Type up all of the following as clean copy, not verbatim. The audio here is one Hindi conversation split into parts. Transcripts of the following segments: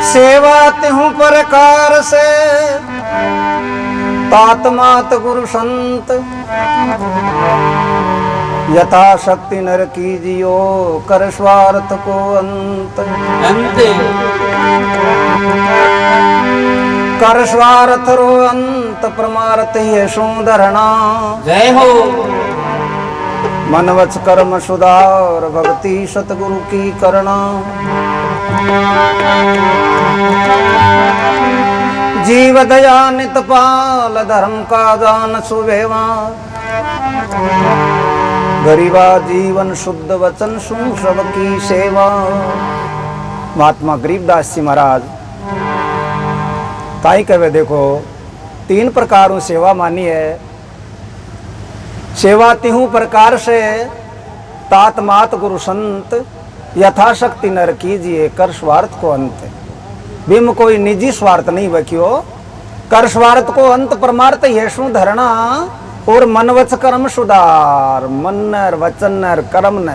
सेवा तिहु प्रकार से तात मात गुरु संत यथा शक्ति नर कीजियो कर स्वार्थ को अंत। कर स्वार्थ रो अंत परमार्थ ये सुधरना। जय हो। मन वच कर्म सुधार भक्ति सतगुरु की करना। जीव दया नित पाल धर्म का दान सुव्यवहार। गरीबा जीवन शुद्ध वचन सुन सबकी सेवा। महात्मा गरीबदास जी महाराज ताई कहे देखो 3 प्रकारों सेवा मानी है। सेवा तिहु प्रकार से तात मात गुरु संत यथाशक्ति नर कीजिए कर स्वार्थ को अंत। बिम कोई निजी स्वार्थ नहीं बकियो कर स्वार्थ को अंत परमार्थ येषु धरना। और मन वच कर्म सुधार मन नर वचन नर कर्म न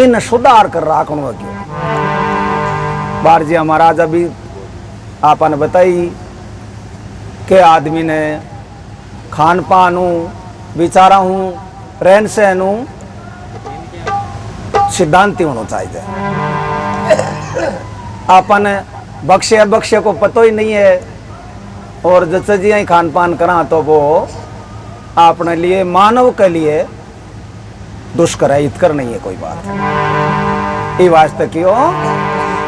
इन सुधार कर राखण बकियो। बार जी महाराज अभी आपने बताई के आदमी ने खान पान विचारा हूँ रहन सहन सिद्धांति होना चाहिए। अपन बख्शे अबख्शे को पतो ही नहीं है और जैसे जी खान पान करा तो वो अपने लिए मानव के लिए दुष्कर है हितकर नहीं है कोई बात। ये वास्ते क्यों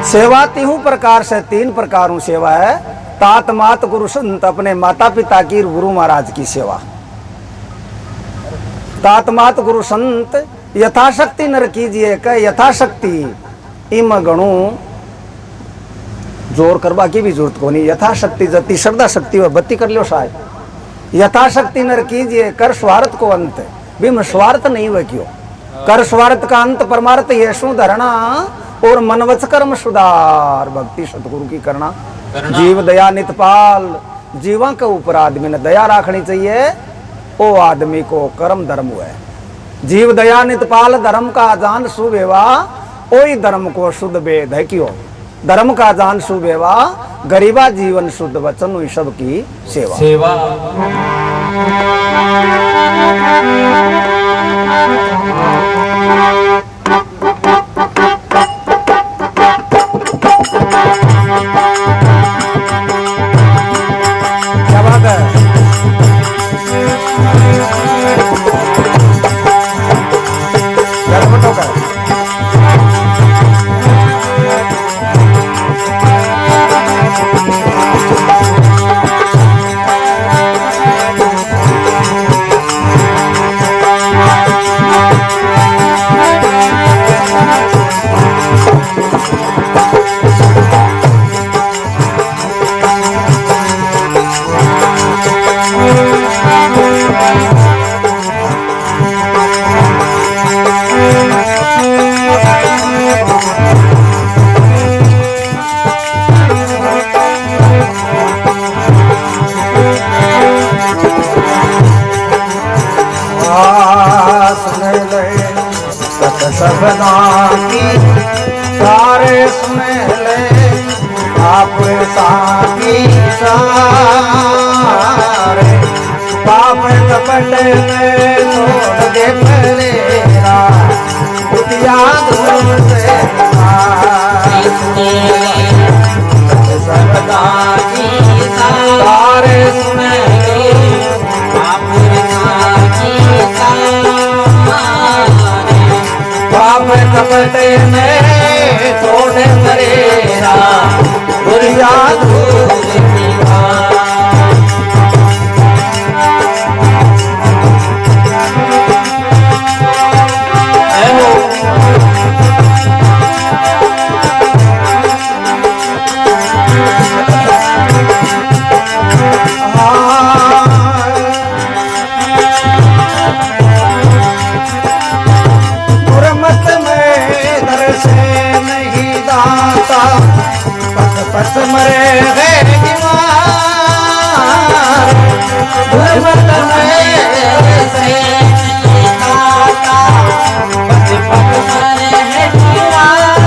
सेवा तिहु प्रकार से 3 प्रकारों सेवा है। तात मात गुरु संत अपने माता पिता की गुरु महाराज की सेवा। तात मात गुरु संत यथाशक्ति नर कीजिए कह यथाशक्ति इम गणु जोर करवा की भी जरूरत को नहीं। यथाशक्ति जति श्रद्धा शक्ति व बत्ती कर लो शायद। यथाशक्ति नर कीजिए कर स्वार्थ को अंत। बिम स्वार्थ नहीं हुए क्यों कर स्वार्थ का अंत परमार्थ येषु धरना। और मनवच कर्म सुधार भक्ति सतगुरु की करना। जीव दया नितपाल जीवा के ऊपर आदमी ने दया रखनी चाहिए। ओ आदमी को कर्म धर्म हुआ। जीव दया नितपाल धर्म का जान सुबेवा। ओई धर्म को शुद्ध वेद है क्यों धर्म का जान सुबेवा। गरीबा जीवन शुद्ध वचन हुई सबकी सेवा। सेवा क्या बात है। सबना की सारे सुन ले आप साकी सारे पाप कपट में छोड़ दे पलेरा उठिया दूर से सबना की सारे सुन ले आप साकी पाप कपट में छोड़े मरेरा बुरिया धूल पथ मरे गए दीवार गुरमत में से आता पथ मरे गए दीवार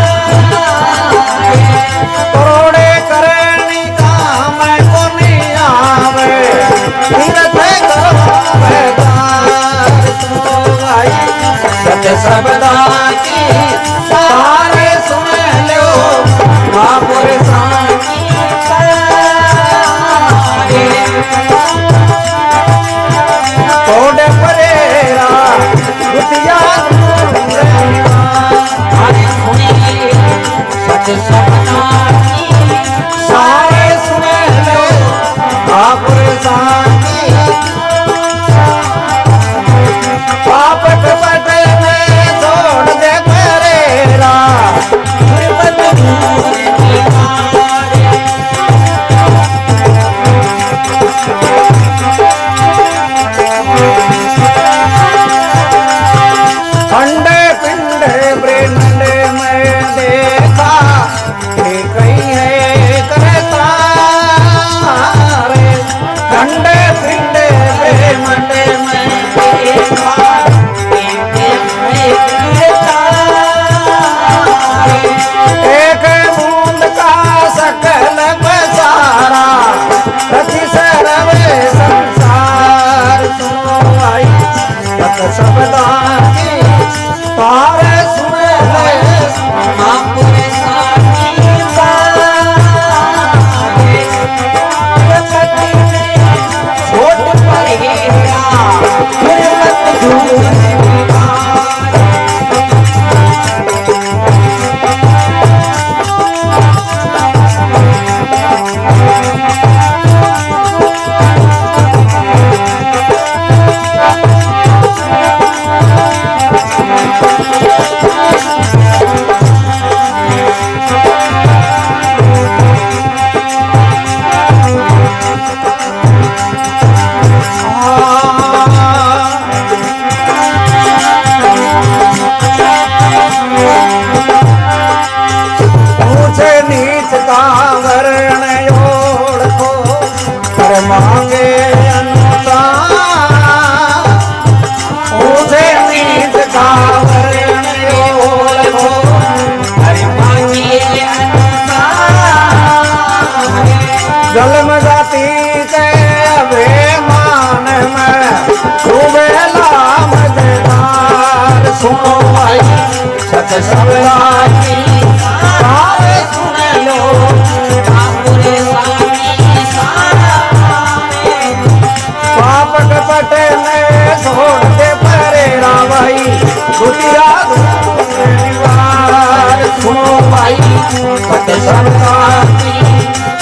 भाई सत सबदाती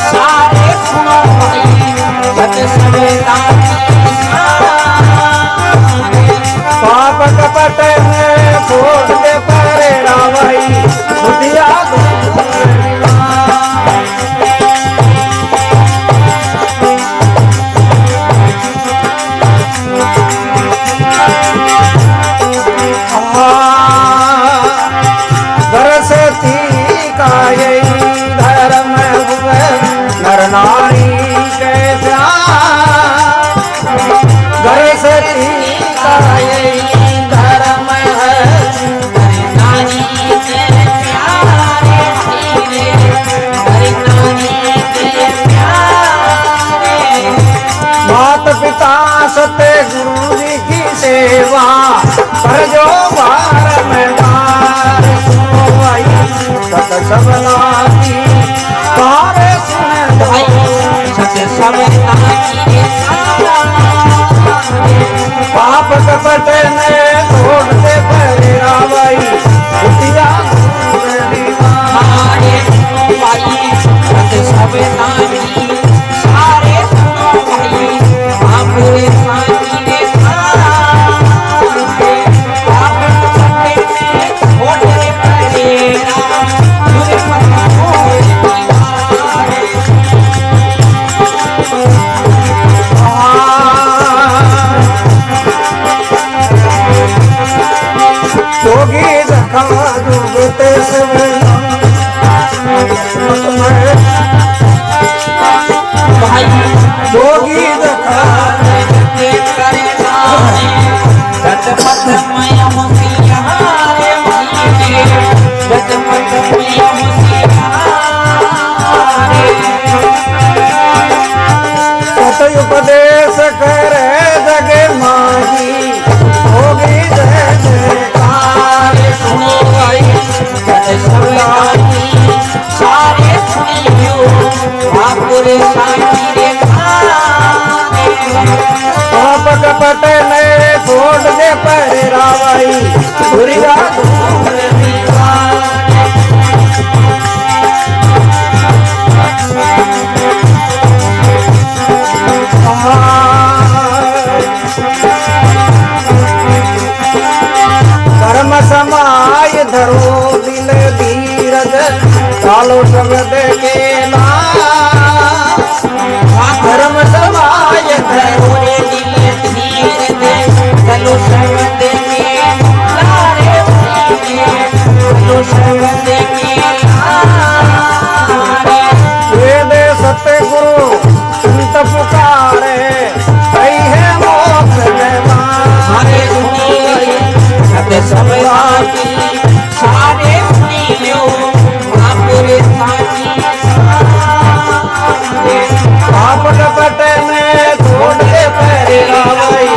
सारे सुनो भाई सत सबदाती सारे पाप कपट में छोड़ दे परे रावई बुधिया धर्म नर नारी के प्यार घर से धर्म है नारी के प्यारे नारी के प्यारे मात पिता सत्य गुरु जी की सेवा कर जो बार में बार सत सबदाती तारे सुने भाई सत सबदाती पाप कपट ने छोड़ दे परे रावई बुधिया सारे सुनो भाई सत सबदाती सारे सुनो भाई आपरे साथी रे सारे पाप कपट में छोड़ दे परे जोगी जखा डूबते सब भाई जोगी जखा गतपत मय मुसियारे भाई गतपत मय मुसियारे सत उपदेश करे जगे माही जोगी जय जयकार सुनो भाई सत सबदाती सारे सुनियो आपरे साथी रे पाप कपट ने छोड़ दे परे रावई बुधिया कर्म समाय धरो दिल धीरज चालो शब्द के नाम धर्म समाय धरो रे दिल धीर दे चलो शब्द के लारे भाई चलो शब्द के लारे वेद सत्य गुरु संत पुकारे कही है मोक्ष सारे सुनिए सत सबदाती सारे सुनियो आपरे साथी पाप कपट में छोड़ दे परे रावई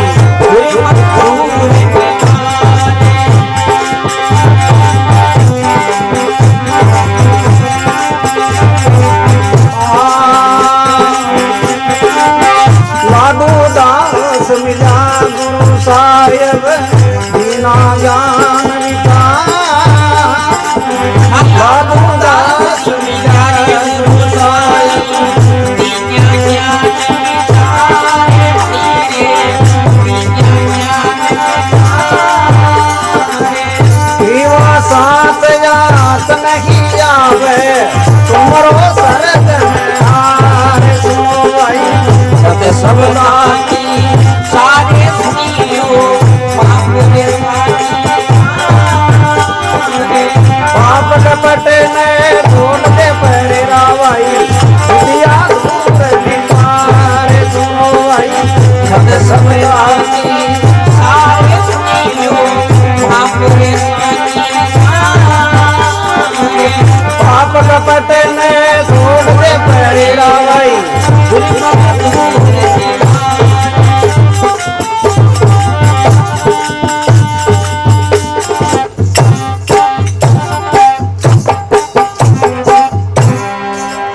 लाडू दास मिला गुरु साहेब बिना ज्ञान विकार लाडू दास मिला गुरु साहेब पीवा साथ जात नहीं आवे तुमरो सरग में हार सुनो भाई सत सबदाती सारे सुनियो आपरे साथी पाप कपट ने छोड़ दे परे रावई बुधिया सुनो भाई सत सबदाती सारे सुनियो आपरे साथी पाप कपट ने छोड़ दे परे रावई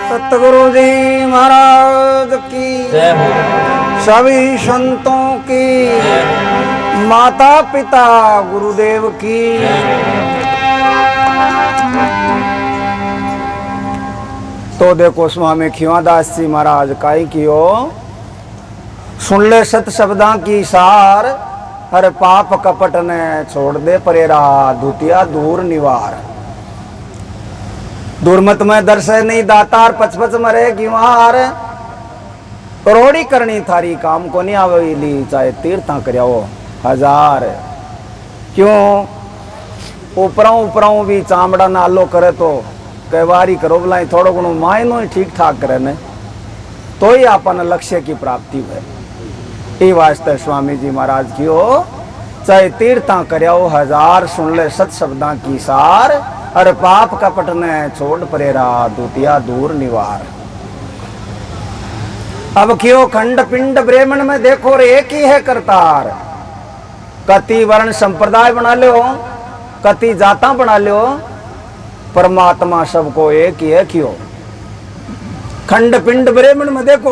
सतगुरु जी महाराज की जय हो सभी संतों की माता पिता गुरुदेव की तो देखो स्वामी खिवादास जी महाराज काई कियो, सुन ले सत शब्दा की सार, हर पाप कपट ने छोड़ दे परेरा, धुतिया दूर निवार। दुर्मत में दर्शे नहीं दातार, पचपच मरे गिवार। करोड़ी करनी थारी काम को नहीं आवेली, चाहे तीर्था करियाओ हजार। क्यों ऊपरों भी चामड़ा नालो करे तो कई बारी करो बुलाई थोड़ो घणो मायनो ही ठीक ठाक करे ने, तो ही अपन लक्ष्य की प्राप्ति है। ये वास्ते स्वामी जी महाराज की हो, चाहे तीर्था करियाओ हजार, सुन ले सत शब्दा की सार, अरे पाप कपट ने छोड़ परेरा, दूतिया दूर निवार। अब क्यों खंड पिंड ब्राह्मण में देखो रे एक ही है करतार। कति वर्ण संप्रदाय बना लो, कति जाता बना लो, परमात्मा सबको एक ही है। क्यों खंड पिंड ब्राह्मण में देखो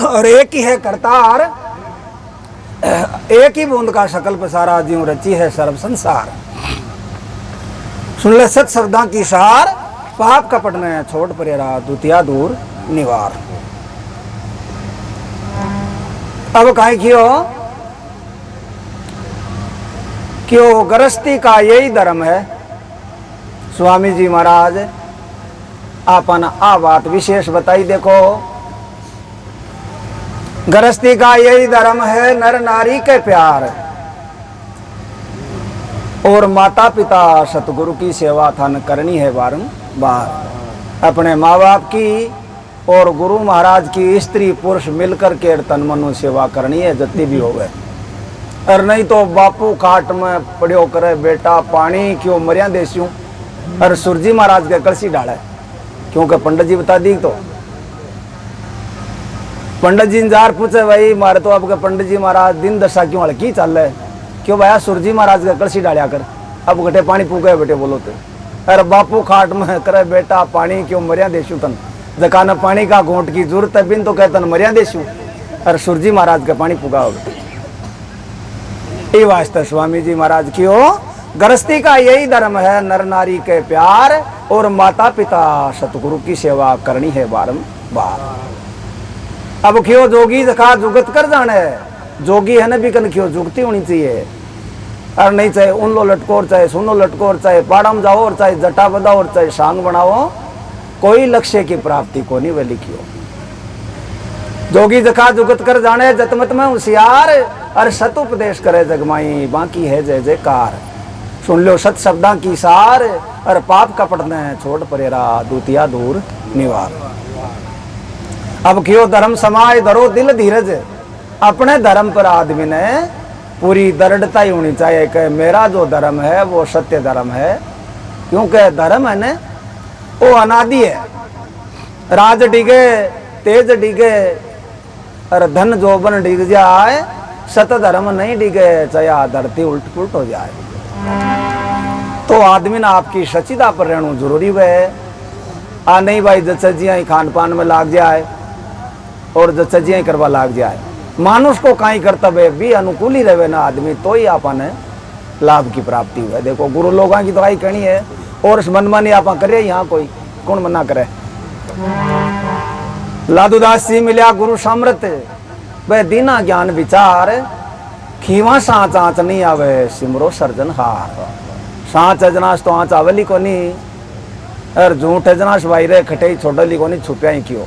और एक ही है करतार। एक ही बूंद का सकल पसारा, ज्यों रची है सर्व संसार। सुन ले सत शब्दा की सार, पाप कपट ने छोड़ परेरा, दूतिया दूर निवार। अब काहे क्यों गृहस्थी का यही धर्म है। स्वामी जी महाराज आपन आ बात विशेष बताई देखो, गृहस्थी का यही धर्म है, नर नारी के प्यार और माता पिता सतगुरु की सेवा थान करनी है बारंबार। अपने माँ बाप की और गुरु महाराज की स्त्री पुरुष मिलकर के तन मनु सेवा करनी है जितनी भी हो गए। और नहीं तो बापू खाट में पड़ो करे बेटा पानी क्यों मरिया देस्यूं, और सुरजी महाराज के कलसी डाले, क्योंकि पंडित जी बता दी। तो पंडित जी जार पूछे भाई मारे तो आपके पंडित जी महाराज दिन दशा क्यों हल्की चल रहे, क्यों भाया सुरजी महाराज के कलसी डालिया कर, अब घटे पानी पूके बेटे बोलो तो। अरे बापू खाट में करे बेटा पानी क्यों मरिया देशू तन, जकान पानी का घोंट की जरूरत है बिन तो कहतन मरिया देशू, अरे सुरजी महाराज के पानी पुगा हो बेटे। ये वास्ते स्वामी जी महाराज की हो, गृहस्थी का यही धर्म है, नर नारी के प्यार और माता पिता सतगुरु की सेवा करनी है बारंबार। अब क्यों जोगी जखा जुगत कर जाने, जोगी है ना बिकन क्यों जुगती होनी चाहिए। और नहीं चाहे उन लो लटकोर, चाहे सुनो लटकोर, चाहे पाड़म जाओ और चाहे जटा बदाओ और चाहे सांग बनाओ, कोई लक्ष्य की प्राप्ति को नहीं वे लिखियो। जोगी जखा जुगत कर जाने, जतमत में होशियार, अरे सत उपदेश करे जगमाई, बाकी है जय जयकार। सुन लो सत शब्दा की सार, अरे पाप कपट ने छोड़ परेरा, दूतिया दूर निवार। अब क्यों धर्म समाज धरो दिल धीरज, अपने धर्म पर आदमी ने पूरी दृढ़ता ही होनी चाहिए कि मेरा जो धर्म है वो सत्य धर्म है। क्योंकि धर्म है ना वो अनादि है, राज डिगे तेज डिगे और धन जोबन डिग जाए, सत धर्म नहीं डिगे चाहे धरती उल्ट पुलट हो जाए। तो आदमी ने आपकी सचिता पर रहना जरूरी है। आ नहीं भाई जचजिया ही खान पान में लाग जाए और जचजिया ही करवा लाग जाए, मानुष को काई कर्तव्य भी अनुकूल ही रहे ना आदमी, तो ही आपने लाभ की प्राप्ति हुई। देखो गुरु लोगों की दवाई कहनी है और इस मनमानी आप करे, यहाँ कोई कौन मना करे। लादूदास जी मिलिया गुरु समृत, वह दीना ज्ञान विचार, खीवा सांच आँच नहीं आवे सिमरो सर्जनहार। सांच अजनाश तो आँच आवेली को नहीं, और झूठ अजनाश भाई रे खटे छोड़ली को नहीं, छुपिया ही क्यों।